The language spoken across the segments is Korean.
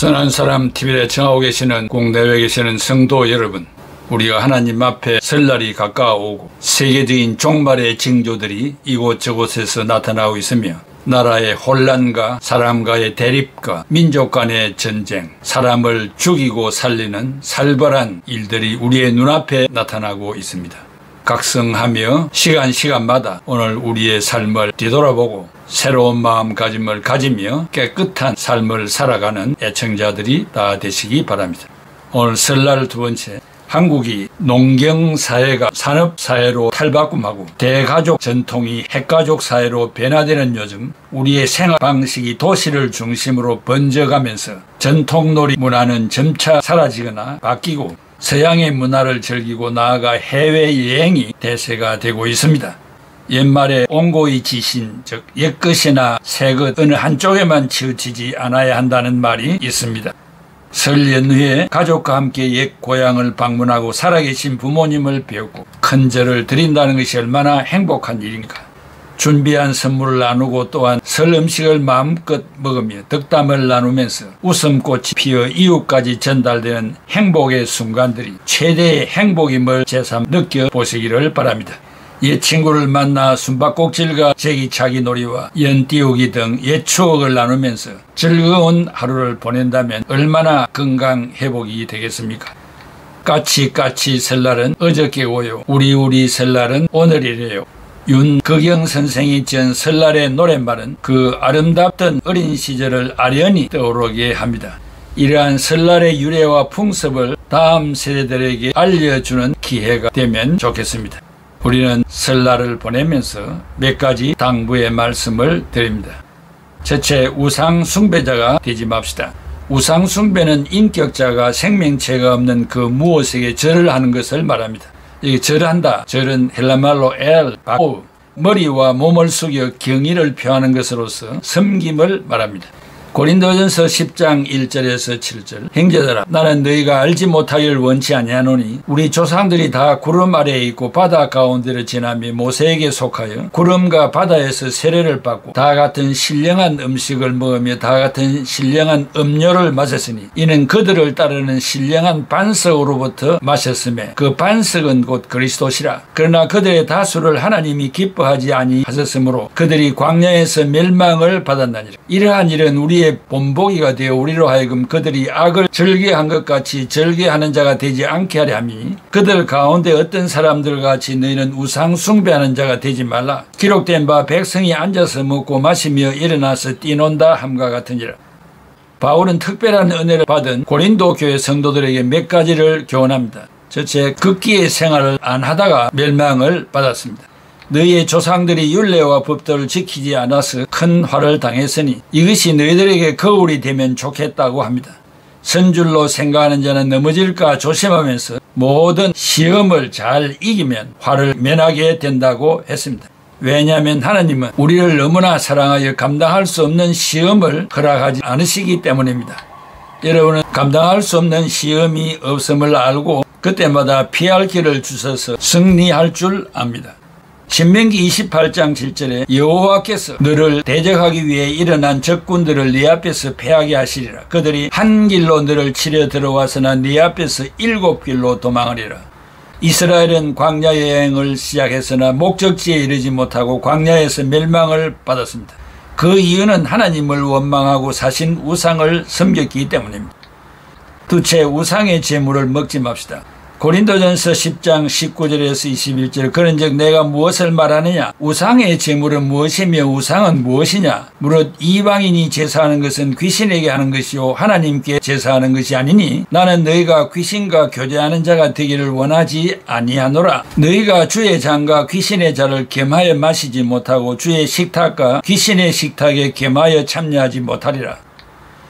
선한 사람 TV에 청하고 계시는 국내외에 계시는 성도 여러분, 우리가 하나님 앞에 설날이 가까워오고 세계적인 종말의 징조들이 이곳저곳에서 나타나고 있으며 나라의 혼란과 사람과의 대립과 민족 간의 전쟁, 사람을 죽이고 살리는 살벌한 일들이 우리의 눈앞에 나타나고 있습니다. 각성하며 시간마다 오늘 우리의 삶을 뒤돌아보고 새로운 마음가짐을 가지며 깨끗한 삶을 살아가는 애청자들이 다 되시기 바랍니다. 오늘 설날 두 번째, 한국이 농경사회가 산업사회로 탈바꿈하고 대가족 전통이 핵가족 사회로 변화되는 요즘 우리의 생활 방식이 도시를 중심으로 번져가면서 전통놀이 문화는 점차 사라지거나 바뀌고 서양의 문화를 즐기고 나아가 해외여행이 대세가 되고 있습니다. 옛말에 온고의 지신, 즉 옛것이나 새것 어느 한쪽에만 치우치지 않아야 한다는 말이 있습니다. 설 연휴에 가족과 함께 옛 고향을 방문하고 살아계신 부모님을 뵙고 큰 절을 드린다는 것이 얼마나 행복한 일인가. 준비한 선물을 나누고 또한 설 음식을 마음껏 먹으며 덕담을 나누면서 웃음꽃이 피어 이웃까지 전달되는 행복의 순간들이 최대의 행복임을 새삼 느껴보시기를 바랍니다. 옛 친구를 만나 숨바꼭질과 제기차기 놀이와 연띄우기 등 옛 추억을 나누면서 즐거운 하루를 보낸다면 얼마나 건강 회복이 되겠습니까? 까치까치 설날은 어저께고요. 우리 설날은 오늘이래요. 윤극영 선생이 지은 설날의 노랫말은 그 아름답던 어린 시절을 아련히 떠오르게 합니다. 이러한 설날의 유래와 풍습을 다음 세대들에게 알려주는 기회가 되면 좋겠습니다. 우리는 설날을 보내면서 몇 가지 당부의 말씀을 드립니다. 첫째, 우상 숭배자가 되지 맙시다. 우상 숭배는 인격자가 생명체가 없는 그 무엇에게 절을 하는 것을 말합니다. 이 절한다. 절은 헬라말로 바오, 머리와 몸을 숙여 경의를 표하는 것으로서 섬김을 말합니다. 고린도전서 10장 1절에서 7절, 형제들아 나는 너희가 알지 못하기를 원치 아니하노니 우리 조상들이 다 구름 아래에 있고 바다 가운데를 지나며 모세에게 속하여 구름과 바다에서 세례를 받고 다 같은 신령한 음식을 먹으며 다 같은 신령한 음료를 마셨으니 이는 그들을 따르는 신령한 반석으로부터 마셨으며 그 반석은 곧 그리스도시라. 그러나 그들의 다수를 하나님이 기뻐하지 아니하셨으므로 그들이 광야에서 멸망을 받았나니라. 이러한 일은 우리의 본보기가 되어 우리로 하여금 그들이 악을 즐겨한 것 같이 즐겨하는 자가 되지 않게 하려 함이니 그들 가운데 어떤 사람들 같이 너희는 우상 숭배하는 자가 되지 말라. 기록된 바 백성이 앉아서 먹고 마시며 일어나서 뛰논다 함과 같으니라. 바울은 특별한 은혜를 받은 고린도 교회 성도들에게 몇 가지를 교훈합니다. 첫째, 극기의 생활을 안 하다가 멸망을 받았습니다. 너희의 조상들이 율례와 법도를 지키지 않아서 큰 화를 당했으니 이것이 너희들에게 거울이 되면 좋겠다고 합니다. 선줄로 생각하는 자는 넘어질까 조심하면서 모든 시험을 잘 이기면 화를 면하게 된다고 했습니다. 왜냐하면 하나님은 우리를 너무나 사랑하여 감당할 수 없는 시험을 허락하지 않으시기 때문입니다. 여러분은 감당할 수 없는 시험이 없음을 알고 그때마다 피할 길을 주셔서 승리할 줄 압니다. 신명기 28장 7절에 여호와께서 너를 대적하기 위해 일어난 적군들을 네 앞에서 패하게 하시리라. 그들이 한 길로 너를 치려 들어와서나 네 앞에서 7길로 도망하리라. 이스라엘은 광야 여행을 시작했으나 목적지에 이르지 못하고 광야에서 멸망을 받았습니다. 그 이유는 하나님을 원망하고 사신 우상을 섬겼기 때문입니다. 둘째, 우상의 제물을 먹지 맙시다. 고린도전서 10장 19절에서 21절, 그런즉 내가 무엇을 말하느냐? 우상의 제물은 무엇이며 우상은 무엇이냐? 무릇 이방인이 제사하는 것은 귀신에게 하는 것이요 하나님께 제사하는 것이 아니니 나는 너희가 귀신과 교제하는 자가 되기를 원하지 아니하노라. 너희가 주의 잔과 귀신의 잔을 겸하여 마시지 못하고 주의 식탁과 귀신의 식탁에 겸하여 참여하지 못하리라.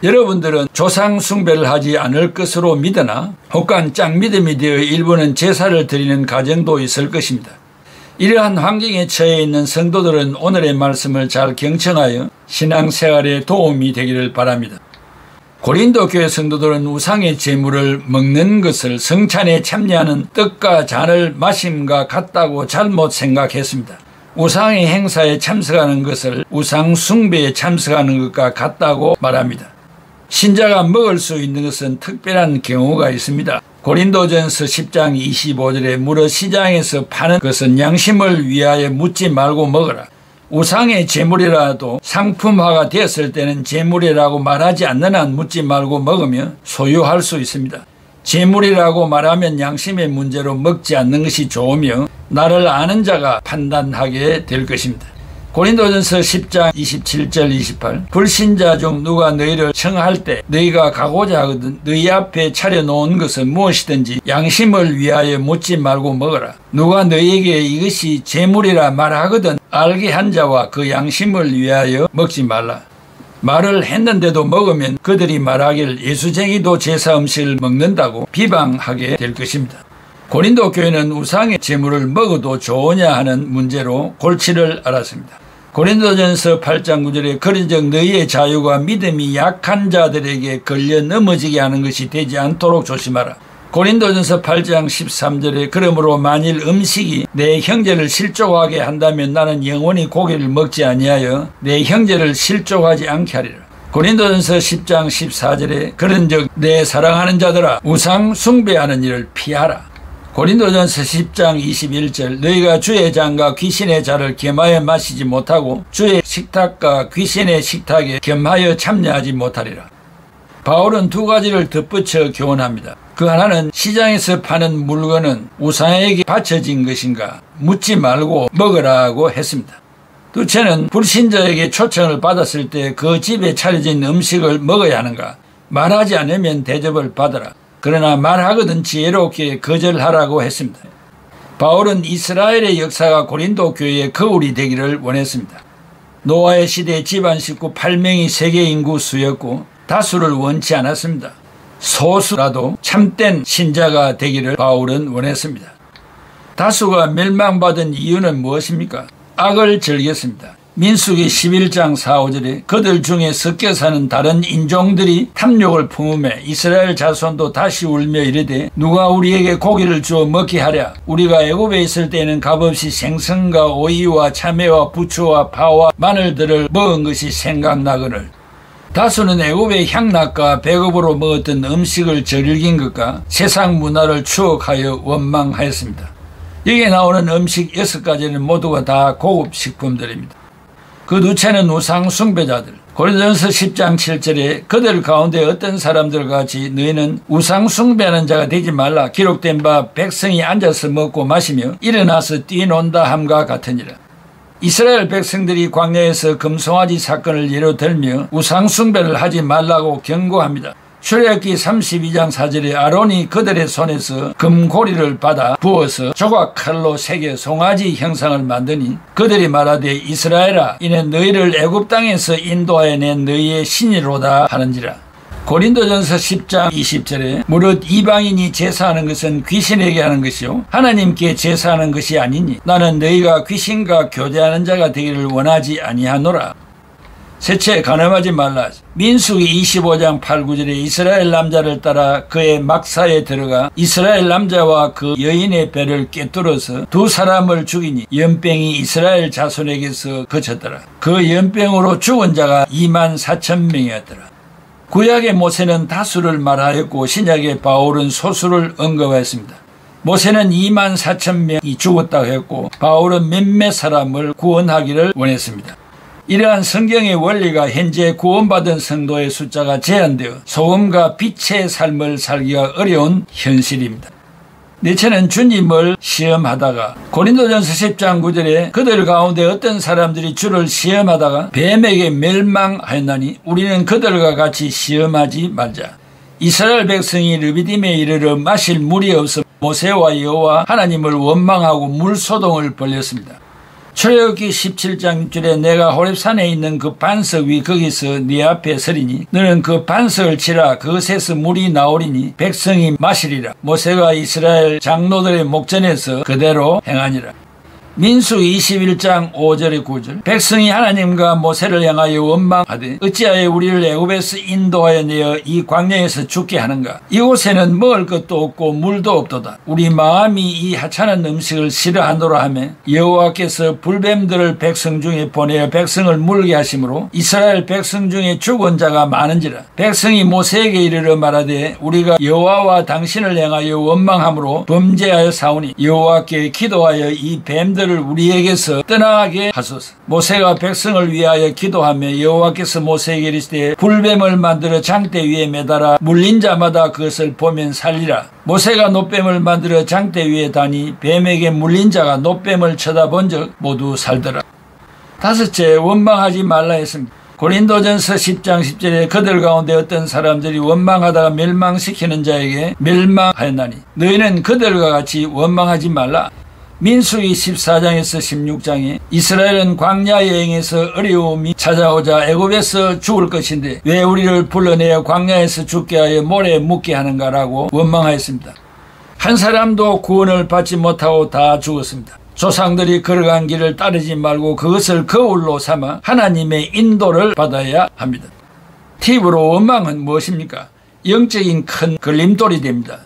여러분들은 조상 숭배를 하지 않을 것으로 믿으나 혹간 짱믿음이 되어 일부는 제사를 드리는 가정도 있을 것입니다. 이러한 환경에 처해 있는 성도들은 오늘의 말씀을 잘 경청하여 신앙생활에 도움이 되기를 바랍니다. 고린도 교회 성도들은 우상의 제물을 먹는 것을 성찬에 참여하는 떡과 잔을 마심과 같다고 잘못 생각했습니다. 우상의 행사에 참석하는 것을 우상 숭배에 참석하는 것과 같다고 말합니다. 신자가 먹을 수 있는 것은 특별한 경우가 있습니다. 고린도전서 10장 25절에 무릇 시장에서 파는 것은 양심을 위하여 묻지 말고 먹어라. 우상의 제물이라도 상품화가 되었을 때는 제물이라고 말하지 않는 한 묻지 말고 먹으며 소유할 수 있습니다. 제물이라고 말하면 양심의 문제로 먹지 않는 것이 좋으며 나를 아는 자가 판단하게 될 것입니다. 고린도전서 10장 27절 28 불신자 중 누가 너희를 청할 때 너희가 가고자 하거든 너희 앞에 차려놓은 것은 무엇이든지 양심을 위하여 묻지 말고 먹어라. 누가 너희에게 이것이 제물이라 말하거든 알게 한 자와 그 양심을 위하여 먹지 말라. 말을 했는데도 먹으면 그들이 말하길 예수쟁이도 제사 음식을 먹는다고 비방하게 될 것입니다. 고린도 교회는 우상의 제물을 먹어도 좋으냐 하는 문제로 골치를 앓았습니다. 고린도전서 8장 9절에 그런즉 너희의 자유가 믿음이 약한 자들에게 걸려 넘어지게 하는 것이 되지 않도록 조심하라. 고린도전서 8장 13절에 그러므로 만일 음식이 내 형제를 실족하게 한다면 나는 영원히 고기를 먹지 아니하여 내 형제를 실족하지 않게 하리라. 고린도전서 10장 14절에 그런즉 내 사랑하는 자들아 우상 숭배하는 일을 피하라. 고린도전서 10장 21절 너희가 주의 잔과 귀신의 잔을 겸하여 마시지 못하고 주의 식탁과 귀신의 식탁에 겸하여 참여하지 못하리라. 바울은 두 가지를 덧붙여 교훈합니다. 그 하나는 시장에서 파는 물건은 우상에게 바쳐진 것인가 묻지 말고 먹으라고 했습니다. 둘째는 불신자에게 초청을 받았을 때 그 집에 차려진 음식을 먹어야 하는가 말하지 않으면 대접을 받아라. 그러나 말하거든 지혜롭게 거절하라고 했습니다. 바울은 이스라엘의 역사가 고린도 교회의 거울이 되기를 원했습니다. 노아의 시대에 집안 식구 8명이 세계 인구 수였고 다수를 원치 않았습니다. 소수라도 참된 신자가 되기를 바울은 원했습니다. 다수가 멸망받은 이유는 무엇입니까? 악을 즐겼습니다. 민수기 11장 4, 5절에 그들 중에 섞여 사는 다른 인종들이 탐욕을 품음에 이스라엘 자손도 다시 울며 이르되 누가 우리에게 고기를 주어 먹게 하랴. 우리가 애굽에 있을 때에는 값없이 생선과 오이와 참외와 부추와 파와 마늘들을 먹은 것이 생각나거늘. 다수는 애굽의 향락과 배급으로 먹었던 음식을 즐긴 것과 세상 문화를 추억하여 원망하였습니다. 여기에 나오는 음식 6가지는 모두가 다 고급 식품들입니다. 그 둘째는 우상 숭배자들. 고린도전서 10장 7절에 그들 가운데 어떤 사람들 같이 너희는 우상 숭배하는 자가 되지 말라. 기록된 바 백성이 앉아서 먹고 마시며 일어나서 뛰논다 함과 같으니라. 이스라엘 백성들이 광야에서 금송아지 사건을 예로 들며 우상 숭배를 하지 말라고 경고합니다. 출애굽기 32장 4절에 아론이 그들의 손에서 금고리를 받아 부어서 조각 칼로 새겨 송아지 형상을 만드니 그들이 말하되 이스라엘아 이는 너희를 애굽 땅에서 인도하여 낸 너희의 신이로다 하는지라. 고린도전서 10장 20절에 무릇 이방인이 제사하는 것은 귀신에게 하는 것이요 하나님께 제사하는 것이 아니니 나는 너희가 귀신과 교제하는 자가 되기를 원하지 아니하노라. 셋째 간음하지 말라. 민수기 25장 8, 9절에 이스라엘 남자를 따라 그의 막사에 들어가 이스라엘 남자와 그 여인의 배를 꿰뚫어서 두 사람을 죽이니 연병이 이스라엘 자손에게서 그쳤더라. 그 연병으로 죽은 자가 24,000명이었더라. 구약의 모세는 다수를 말하였고 신약의 바울은 소수를 언급하였습니다. 모세는 24,000명이 죽었다고 했고 바울은 몇몇 사람을 구원하기를 원했습니다. 이러한 성경의 원리가 현재 구원받은 성도의 숫자가 제한되어 소금과 빛의 삶을 살기가 어려운 현실입니다. 넷째는 주님을 시험하다가 고린도전서 10장 9절에 그들 가운데 어떤 사람들이 주를 시험하다가 뱀에게 멸망하였나니 우리는 그들과 같이 시험하지 말자. 이스라엘 백성이 르비딤에 이르러 마실 물이 없어 모세와 여호와 하나님을 원망하고 물소동을 벌였습니다. 출애굽기 17장 6절에 내가 호렙산에 있는 그 반석 위 거기서 네 앞에 서리니 너는 그 반석을 치라. 그것에서 물이 나오리니 백성이 마시리라. 모세가 이스라엘 장로들의 목전에서 그대로 행하니라. 민수 21장 5절에 9절 백성이 하나님과 모세를 향하여 원망하되 어찌하여 우리를 애굽에서 인도하여 내어 이 광야에서 죽게 하는가. 이곳에는 먹을 것도 없고 물도 없도다. 우리 마음이 이 하찮은 음식을 싫어하노라 하며 여호와께서 불뱀들을 백성 중에 보내어 백성을 물게 하심으로 이스라엘 백성 중에 죽은 자가 많은지라. 백성이 모세에게 이르러 말하되 우리가 여호와와 당신을 향하여 원망함으로 범죄하여 사오니 여호와께 기도하여 이 뱀들 을 우리에게서 떠나게 하소서. 모세가 백성을 위하여 기도하며 여호와께서 모세에게 이르시되 불뱀을 만들어 장대 위에 매달아 물린 자마다 그것을 보면 살리라. 모세가 놋뱀을 만들어 장대 위에 다니 뱀에게 물린 자가 놋뱀을 쳐다본 적 모두 살더라. 다섯째, 원망하지 말라 했습니다. 고린도전서 10장 10절에 그들 가운데 어떤 사람들이 원망하다가 멸망시키는 자에게 멸망하였나니 너희는 그들과 같이 원망하지 말라. 민수기 14장에서 16장에 이스라엘은 광야 여행에서 어려움이 찾아오자 애굽에서 죽을 것인데 왜 우리를 불러내어 광야에서 죽게 하여 모래에 묻게 하는가라고 원망하였습니다. 한 사람도 구원을 받지 못하고 다 죽었습니다. 조상들이 걸어간 길을 따르지 말고 그것을 거울로 삼아 하나님의 인도를 받아야 합니다. 팁으로 원망은 무엇입니까? 영적인 큰 걸림돌이 됩니다.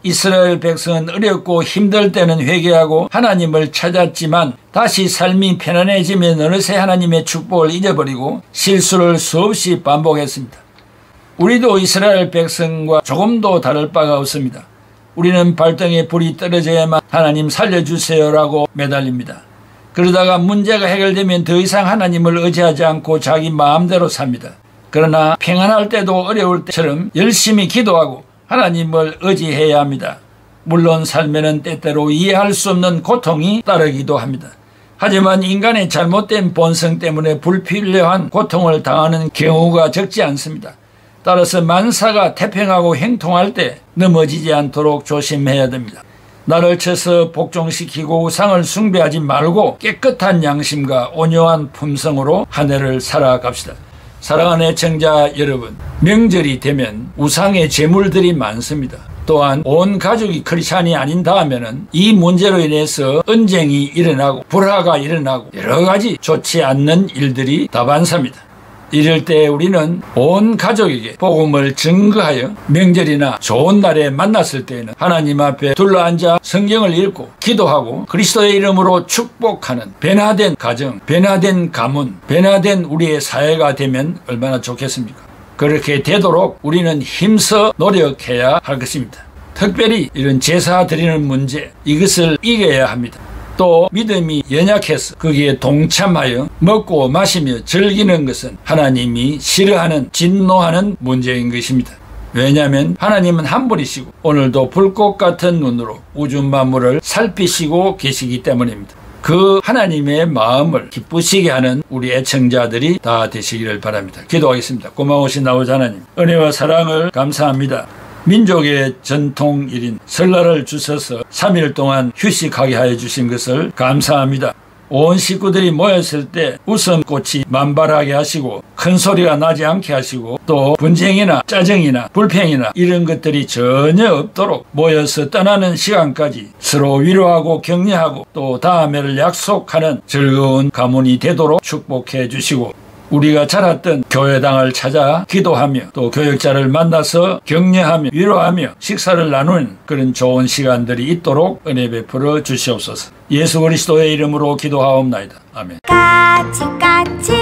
이스라엘 백성은 어렵고 힘들 때는 회개하고 하나님을 찾았지만 다시 삶이 편안해지면 어느새 하나님의 축복을 잊어버리고 실수를 수없이 반복했습니다. 우리도 이스라엘 백성과 조금도 다를 바가 없습니다. 우리는 발등에 불이 떨어져야만 하나님 살려주세요라고 매달립니다. 그러다가 문제가 해결되면 더 이상 하나님을 의지하지 않고 자기 마음대로 삽니다. 그러나 평안할 때도 어려울 때처럼 열심히 기도하고 하나님을 의지해야 합니다. 물론 삶에는 때때로 이해할 수 없는 고통이 따르기도 합니다. 하지만 인간의 잘못된 본성 때문에 불필요한 고통을 당하는 경우가 적지 않습니다. 따라서 만사가 태평하고 행통할 때 넘어지지 않도록 조심해야 됩니다. 나를 쳐서 복종시키고 우상을 숭배하지 말고 깨끗한 양심과 온유한 품성으로 한 해를 살아갑시다. 사랑하는 애청자 여러분, 명절이 되면 우상의 제물들이 많습니다. 또한 온 가족이 크리스찬이 아닌 다음에는 이 문제로 인해서 언쟁이 일어나고 불화가 일어나고 여러 가지 좋지 않는 일들이 다반사입니다. 이럴 때 우리는 온 가족에게 복음을 증거하여 명절이나 좋은 날에 만났을 때에는 하나님 앞에 둘러앉아 성경을 읽고 기도하고 그리스도의 이름으로 축복하는 변화된 가정, 변화된 가문, 변화된 우리의 사회가 되면 얼마나 좋겠습니까? 그렇게 되도록 우리는 힘써 노력해야 할 것입니다. 특별히 이런 제사 드리는 문제, 이것을 이겨야 합니다. 또 믿음이 연약해서 거기에 동참하여 먹고 마시며 즐기는 것은 하나님이 싫어하는 진노하는 문제인 것입니다. 왜냐하면 하나님은 한 분이시고 오늘도 불꽃 같은 눈으로 우주 만물을 살피시고 계시기 때문입니다. 그 하나님의 마음을 기쁘시게 하는 우리 애청자들이 다 되시기를 바랍니다. 기도하겠습니다. 고마우신 아버지 하나님, 은혜와 사랑을 감사합니다. 민족의 전통일인 설날을 주셔서 3일 동안 휴식하게 하여 주신 것을 감사합니다. 온 식구들이 모였을 때 웃음꽃이 만발하게 하시고 큰 소리가 나지 않게 하시고 또 분쟁이나 짜증이나 불평이나 이런 것들이 전혀 없도록 모여서 떠나는 시간까지 서로 위로하고 격려하고 또 다음에를 약속하는 즐거운 가문이 되도록 축복해 주시고 우리가 자랐던 교회당을 찾아 기도하며 또 교역자를 만나서 격려하며 위로하며 식사를 나누는 그런 좋은 시간들이 있도록 은혜 베풀어 주시옵소서. 예수 그리스도의 이름으로 기도하옵나이다. 아멘. 까치